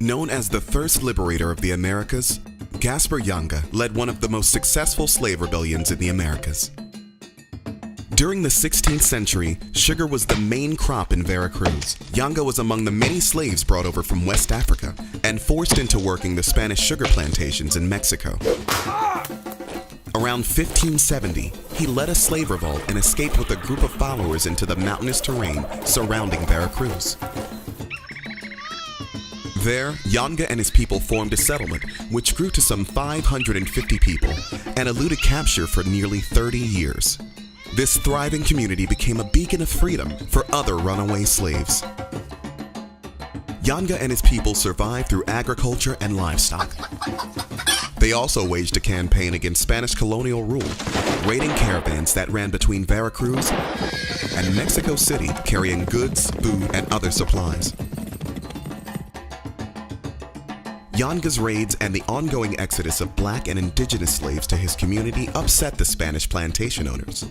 Known as the first liberator of the Americas, Gaspar Yanga led one of the most successful slave rebellions in the Americas. During the 16th century, sugar was the main crop in Veracruz. Yanga was among the many slaves brought over from West Africa and forced into working the Spanish sugar plantations in Mexico. Around 1570, he led a slave revolt and escaped with a group of followers into the mountainous terrain surrounding Veracruz. There, Yanga and his people formed a settlement, which grew to some 550 people and eluded capture for nearly 30 years. This thriving community became a beacon of freedom for other runaway slaves. Yanga and his people survived through agriculture and livestock. They also waged a campaign against Spanish colonial rule, raiding caravans that ran between Veracruz and Mexico City carrying goods, food, and other supplies. Yanga's raids and the ongoing exodus of black and indigenous slaves to his community upset the Spanish plantation owners.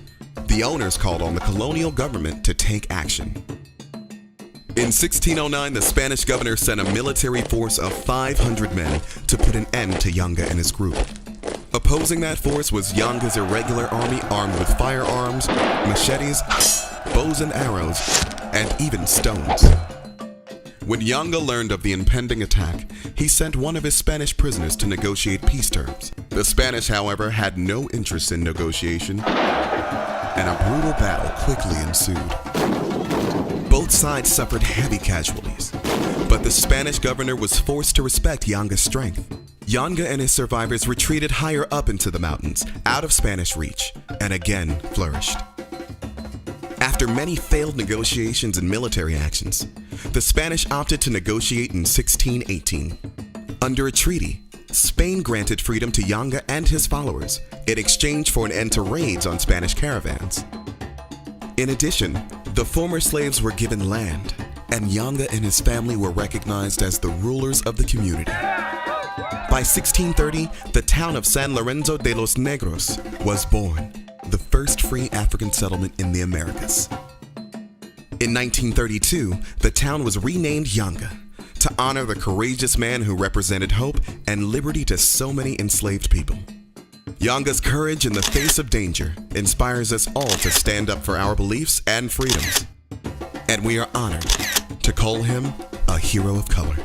The owners called on the colonial government to take action. In 1609, the Spanish governor sent a military force of 500 men to put an end to Yanga and his group. Opposing that force was Yanga's irregular army armed with firearms, machetes, bows and arrows, and even stones. When Yanga learned of the impending attack, he sent one of his Spanish prisoners to negotiate peace terms. The Spanish, however, had no interest in negotiation, and a brutal battle quickly ensued. Both sides suffered heavy casualties, but the Spanish governor was forced to respect Yanga's strength. Yanga and his survivors retreated higher up into the mountains, out of Spanish reach, and again flourished. After many failed negotiations and military actions, the Spanish opted to negotiate in 1618. Under a treaty, Spain granted freedom to Yanga and his followers in exchange for an end to raids on Spanish caravans. In addition, the former slaves were given land, and Yanga and his family were recognized as the rulers of the community. By 1630, the town of San Lorenzo de los Negros was born, the first free African settlement in the Americas. In 1932, the town was renamed Yanga to honor the courageous man who represented hope and liberty to so many enslaved people. Yanga's courage in the face of danger inspires us all to stand up for our beliefs and freedoms, and we are honored to call him a hero of color.